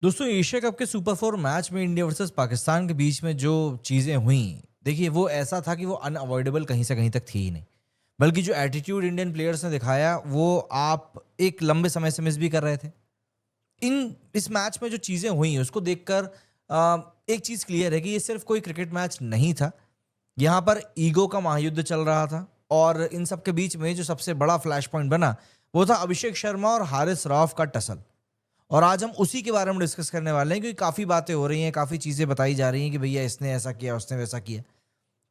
दोस्तों Asia cup के super four match में इंडिया वर्सेस पाकिस्तान के बीच में जो चीज़ें हुई, देखिए वो ऐसा था कि वो अनअवॉइडेबल कहीं से कहीं तक थी ही नहीं। बल्कि जो एटीट्यूड इंडियन प्लेयर्स ने दिखाया वो आप एक लंबे समय से मिस भी कर रहे थे। इन इस मैच में जो चीज़ें हुई उसको देखकर एक चीज़ क्लियर है कि ये सिर्फ कोई क्रिकेट मैच नहीं था। यहाँ पर ईगो का महायुद्ध चल रहा था और इन सब के बीच में जो सबसे बड़ा फ्लैश पॉइंट बना वो था अभिषेक शर्मा और हारिस रऊफ का टसल। और आज हम उसी के बारे में डिस्कस करने वाले हैं क्योंकि काफ़ी बातें हो रही हैं, काफ़ी चीज़ें बताई जा रही हैं कि भैया इसने ऐसा किया, उसने वैसा किया।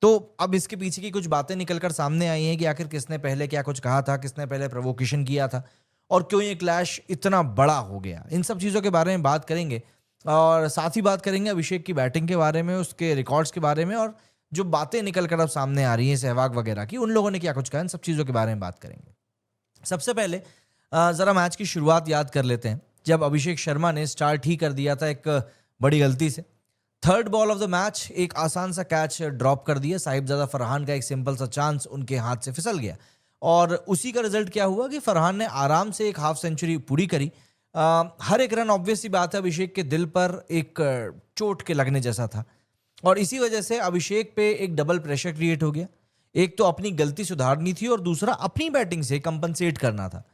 तो अब इसके पीछे की कुछ बातें निकल कर सामने आई हैं कि आखिर किसने पहले क्या कुछ कहा था, किसने पहले प्रोवोकेशन किया था और क्यों ये क्लैश इतना बड़ा हो गया। इन सब चीज़ों के बारे में बात करेंगे और साथ ही बात करेंगे अभिषेक की बैटिंग के बारे में, उसके रिकॉर्ड्स के बारे में और जो बातें निकल कर अब सामने आ रही हैं सहवाग वगैरह की, उन लोगों ने क्या कुछ कहा, इन सब चीज़ों के बारे में बात करेंगे। सबसे पहले ज़रा मैच की शुरुआत याद कर लेते हैं जब अभिषेक शर्मा ने स्टार्ट ही कर दिया था एक बड़ी गलती से। Third ball of the match एक आसान सा कैच ड्रॉप कर दिया, साहिबजादा फरहान का एक सिंपल सा चांस उनके हाथ से फिसल गया और उसी का रिजल्ट क्या हुआ कि फरहान ने आराम से एक हाफ सेंचुरी पूरी करी। हर एक रन ऑब्वियस सी बात है अभिषेक के दिल पर एक चोट के लगने जैसा था और इसी वजह से अभिषेक पे एक डबल प्रेशर क्रिएट हो गया। एक तो अपनी गलती सुधारनी थी और दूसरा अपनी बैटिंग से कंपनसेट करना था।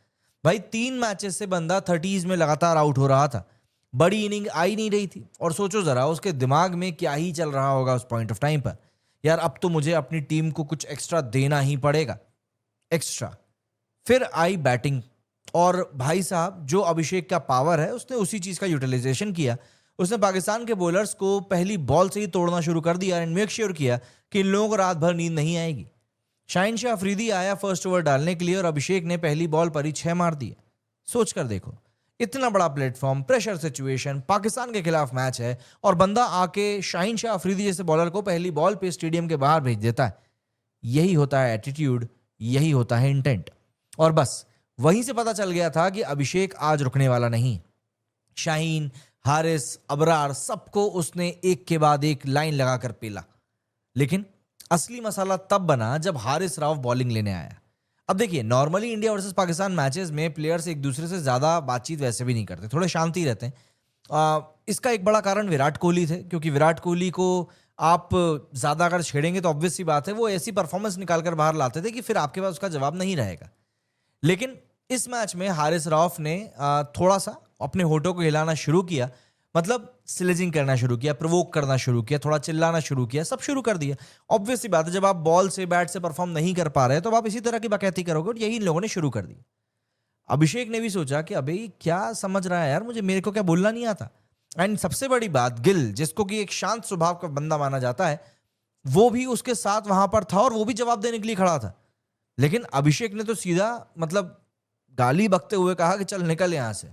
भाई 3 मैचेस से बंदा 30s में लगातार आउट हो रहा था, बड़ी इनिंग आई नहीं रही थी और सोचो जरा उसके दिमाग में क्या ही चल रहा होगा उस पॉइंट ऑफ टाइम पर। यार अब तो मुझे अपनी टीम को कुछ एक्स्ट्रा देना ही पड़ेगा, एक्स्ट्रा। फिर आई बैटिंग और भाई साहब जो अभिषेक का पावर है उसने उसी चीज का यूटिलाइजेशन किया। उसने पाकिस्तान के बॉलर्स को पहली बॉल से ही तोड़ना शुरू कर दिया एंड मेक श्योर किया कि इन लोगों को रात भर नींद नहीं आएगी। शाहीन शाह अफरीदी आया फर्स्ट ओवर डालने के लिए और अभिषेक ने पहली बॉल पर ही 6 मार दिए। सोच कर देखो, इतना बड़ा प्लेटफॉर्म, प्रेशर सिचुएशन, पाकिस्तान के खिलाफ मैच है और बंदा आके शाहीन शाह अफरीदी जैसे बॉलर को पहली बॉल पे स्टेडियम के बाहर भेज देता है। यही होता है एटीट्यूड, यही होता है इंटेंट। और बस वहीं से पता चल गया था कि अभिषेक आज रुकने वाला नहीं। शाहीन, हारिस, अबरार सबको उसने एक के बाद एक लाइन लगाकर पेला। लेकिन असली मसाला तब बना जब हारिस राव बॉलिंग लेने आया। अब देखिए normally India versus Pakistan matches में प्लेयर्स एक दूसरे से ज़्यादा बातचीत वैसे भी नहीं करते, थोड़े शांति रहते हैं। इसका एक बड़ा कारण विराट कोहली थे क्योंकि विराट कोहली को आप ज़्यादा अगर छेड़ेंगे तो ऑब्वियस सी बात है वो ऐसी परफॉर्मेंस निकाल कर बाहर लाते थे कि फिर आपके पास उसका जवाब नहीं रहेगा। लेकिन इस मैच में हारिस रऊफ ने थोड़ा सा अपने होठों को हिलाना शुरू किया, मतलब स्लेजिंग करना शुरू किया, प्रोवोक करना शुरू किया, थोड़ा चिल्लाना शुरू किया, सब शुरू कर दिया। ऑब्वियस सी बात है जब आप बॉल से बैट से परफॉर्म नहीं कर पा रहे तो आप इसी तरह की बकैती करोगे और यही इन लोगों ने शुरू कर दी। अभिषेक ने भी सोचा कि अबे क्या समझ रहा है यार, मुझे मेरे को क्या बोलना नहीं आता। एंड सबसे बड़ी बात, गिल जिसको कि एक शांत स्वभाव का बंदा माना जाता है, वो भी उसके साथ वहां पर था और वो भी जवाब देने के लिए खड़ा था। लेकिन अभिषेक ने तो सीधा मतलब गाली बकते हुए कहा कि चल निकल यहां से।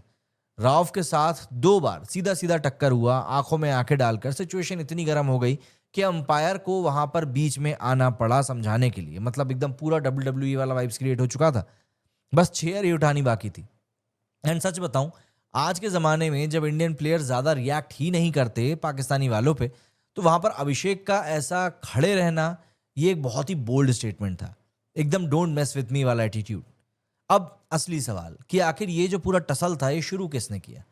राव के साथ 2 बार सीधा सीधा टक्कर हुआ, आंखों में आंखें डालकर सिचुएशन इतनी गर्म हो गई कि अंपायर को वहां पर बीच में आना पड़ा समझाने के लिए। मतलब एकदम पूरा WWE वाला वाइब्स क्रिएट हो चुका था, बस चेयर ही उठानी बाकी थी। एंड सच बताऊं, आज के ज़माने में जब इंडियन प्लेयर ज़्यादा रिएक्ट ही नहीं करते पाकिस्तानी वालों पे, तो वहाँ पर अभिषेक का ऐसा खड़े रहना ये एक बहुत ही बोल्ड स्टेटमेंट था, एकदम डोंट मेस विथ मी वाला एटीट्यूड। अब असली सवाल कि आखिर ये जो पूरा टसल था ये शुरू किसने किया।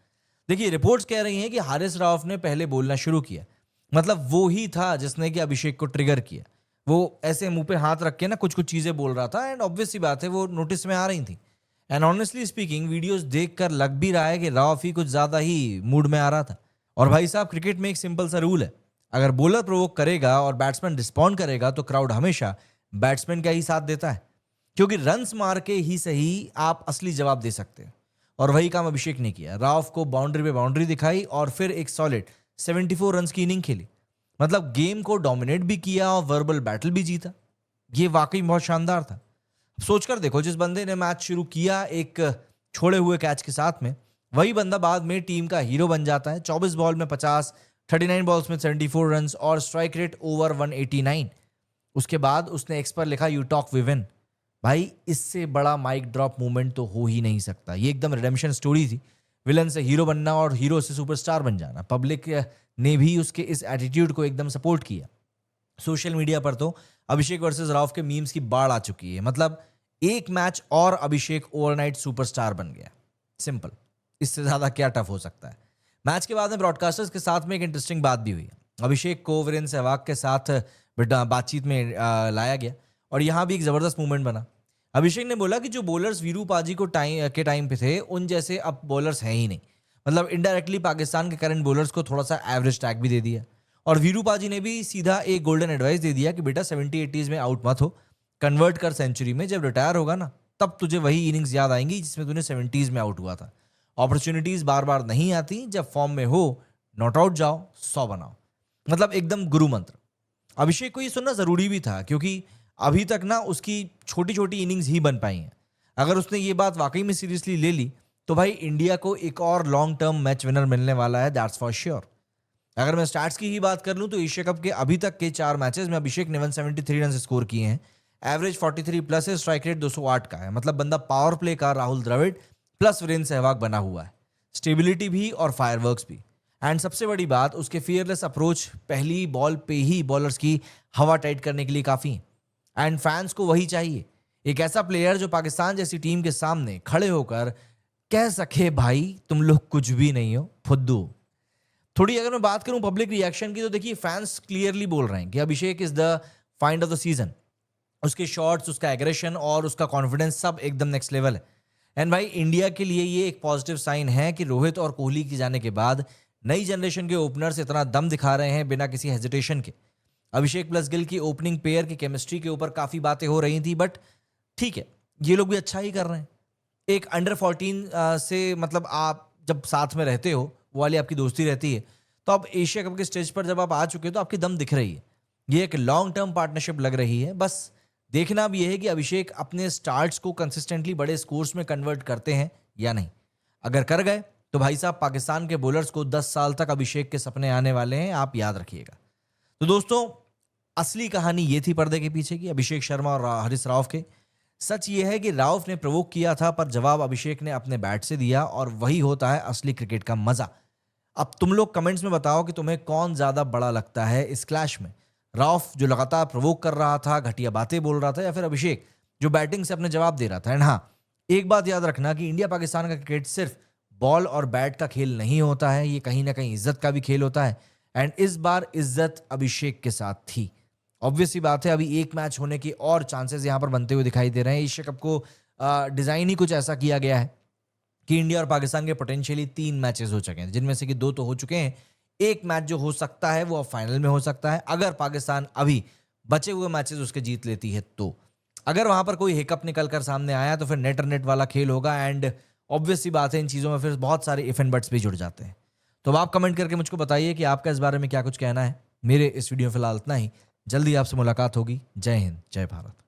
देखिए रिपोर्ट्स कह रही हैं कि हारिस रऊफ ने पहले बोलना शुरू किया, मतलब वो ही था जिसने कि अभिषेक को ट्रिगर किया। वो ऐसे मुंह पे हाथ रख के ना कुछ कुछ चीज़ें बोल रहा था एंड ऑब्वियस सी बात है वो नोटिस में आ रही थी। एंड ऑनेस्टली स्पीकिंग वीडियोस देखकर लग भी रहा है कि रऊफ ही कुछ ज़्यादा ही मूड में आ रहा था। और भाई साहब क्रिकेट में एक सिंपल सा रूल है, अगर बॉलर प्रोवोक करेगा और बैट्समैन रिस्पॉन्ड करेगा तो क्राउड हमेशा बैट्समैन का ही साथ देता है, क्योंकि रन्स मार के ही सही आप असली जवाब दे सकते हैं। और वही काम अभिषेक ने किया, राव को बाउंड्री पे बाउंड्री दिखाई और फिर एक सॉलिड 74 रन्स की इनिंग खेली। मतलब गेम को डोमिनेट भी किया और वर्बल बैटल भी जीता। ये वाकई बहुत शानदार था। सोचकर देखो, जिस बंदे ने मैच शुरू किया एक छोड़े हुए कैच के साथ में, वही बंदा बाद में टीम का हीरो बन जाता है। 24 बॉल में 50, 39 बॉल्स में 74 रन्स और स्ट्राइक रेट ओवर 189। उसके बाद उसने एक्स पर लिखा यू टॉक वी विन। भाई इससे बड़ा माइक ड्रॉप मूवमेंट तो हो ही नहीं सकता। ये एकदम रिडेम्पशन स्टोरी थी, विलन से हीरो बनना और हीरो से सुपरस्टार बन जाना। पब्लिक ने भी उसके इस एटीट्यूड को एकदम सपोर्ट किया। सोशल मीडिया पर तो अभिषेक वर्सेस राव के मीम्स की बाढ़ आ चुकी है। मतलब एक मैच और अभिषेक ओवरनाइट सुपरस्टार बन गया। सिंपल, इससे ज्यादा क्या टफ हो सकता है। मैच के बाद में ब्रॉडकास्टर्स के साथ में एक इंटरेस्टिंग बात भी हुई। अभिषेक को वीरेंद्र सहवाग के साथ बातचीत में लाया गया और यहाँ भी एक ज़बरदस्त मूवमेंट बना। अभिषेक ने बोला कि जो बॉलर्स वीरूपाजी को टाइम पे थे उन जैसे अब बॉलर्स हैं ही नहीं। मतलब इनडायरेक्टली पाकिस्तान के करंट बॉलर्स को थोड़ा सा एवरेज टैग भी दे दिया और वीरूपाजी ने भी सीधा एक गोल्डन एडवाइस दे दिया कि बेटा 70-80s में आउट मत हो, कन्वर्ट कर सेंचुरी में। जब रिटायर होगा ना तब तुझे वही इनिंग्स याद आएंगी जिसमें तूने 70s में आउट हुआ था। अपॉर्चुनिटीज बार बार नहीं आती, जब फॉर्म में हो नॉट आउट जाओ, 100 बनाओ। मतलब एकदम गुरु मंत्र। अभिषेक को ये सुनना जरूरी भी था क्योंकि अभी तक ना उसकी छोटी छोटी इनिंग्स ही बन पाई हैं। अगर उसने ये बात वाकई में सीरियसली ले ली तो भाई इंडिया को एक और लॉन्ग टर्म मैच विनर मिलने वाला है, दैट्स फॉर श्योर। अगर मैं स्टैट्स की ही बात कर लूं तो एशिया कप के अभी तक के 4 मैचेस में अभिषेक ने 173 रन स्कोर किए हैं। एवरेज 43 प्लस है, स्ट्राइक रेट 208 का है। मतलब बंदा पावर प्ले का राहुल द्रविड़ प्लस वीरेंद्र सहवाग बना हुआ है। स्टेबिलिटी भी और फायरवर्क्स भी। एंड सबसे बड़ी बात, उसके फियरलेस अप्रोच पहली बॉल पे ही बॉलर्स की हवा टाइट करने के लिए काफ़ी है। एंड फैंस को वही चाहिए, एक ऐसा प्लेयर जो पाकिस्तान जैसी टीम के सामने खड़े होकर कह सके भाई तुम लोग कुछ भी नहीं हो, फुद्दू। थोड़ी अगर मैं बात करूं पब्लिक रिएक्शन की तो देखिए फैंस क्लियरली बोल रहे हैं कि Abhishek is the find of the season. उसके शॉट्स, उसका एग्रेशन और उसका कॉन्फिडेंस सब एकदम नेक्स्ट लेवल है। एंड भाई इंडिया के लिए ये एक पॉजिटिव साइन है कि रोहित और कोहली के जाने के बाद नई जनरेशन के ओपनर्स इतना दम दिखा रहे हैं बिना किसी हेजिटेशन के। अभिषेक प्लस गिल की ओपनिंग पेयर की केमिस्ट्री के ऊपर काफ़ी बातें हो रही थी, बट ठीक है ये लोग भी अच्छा ही कर रहे हैं। एक अंडर 14 से मतलब आप जब साथ में रहते हो, वो वाली आपकी दोस्ती रहती है, तो अब एशिया कप के स्टेज पर जब आप आ चुके हो तो आपकी दम दिख रही है। ये एक लॉन्ग टर्म पार्टनरशिप लग रही है। बस देखना अब यह है कि अभिषेक अपने स्टार्ट्स को कंसिस्टेंटली बड़े स्कोर्स में कन्वर्ट करते हैं या नहीं। अगर कर गए तो भाई साहब पाकिस्तान के बॉलर्स को 10 साल तक अभिषेक के सपने आने वाले हैं, आप याद रखिएगा। तो दोस्तों असली कहानी ये थी पर्दे के पीछे की, अभिषेक शर्मा और हरीश राव के। सच ये है कि राव ने प्रोवोक किया था पर जवाब अभिषेक ने अपने बैट से दिया और वही होता है असली क्रिकेट का मजा। अब तुम लोग कमेंट्स में बताओ कि तुम्हें कौन ज्यादा बड़ा लगता है इस क्लैश में, राव जो लगातार प्रोवोक कर रहा था, घटिया बातें बोल रहा था, या फिर अभिषेक जो बैटिंग से अपने जवाब दे रहा था। एंड हाँ, एक बात याद रखना कि इंडिया पाकिस्तान का क्रिकेट सिर्फ बॉल और बैट का खेल नहीं होता है, ये कहीं ना कहीं इज्जत का भी खेल होता है। एंड इस बार इज्जत अभिषेक के साथ थी। ऑब्वियस सी बात है अभी एक मैच होने की और चांसेस यहाँ पर बनते हुए दिखाई दे रहे हैं। एशिया कप को डिज़ाइन ही कुछ ऐसा किया गया है कि इंडिया और पाकिस्तान के पोटेंशियली 3 मैचेस हो चुके हैं, जिनमें से कि 2 तो हो चुके हैं। एक मैच जो हो सकता है वो अब फाइनल में हो सकता है, अगर पाकिस्तान अभी बचे हुए मैचेस उसके जीत लेती है तो। अगर वहां पर कोई हिकअप निकल कर सामने आया तो फिर नेट और नेट वाला खेल होगा। एंड ऑब्वियस सी बात है इन चीज़ों में फिर बहुत सारे इफ एंड बट्स भी जुड़ जाते हैं। तो अब आप कमेंट करके मुझको बताइए कि आपका इस बारे में क्या कुछ कहना है। मेरे इस वीडियो में फिलहाल इतना ही। जल्दी आपसे मुलाकात होगी। जय हिंद, जय भारत।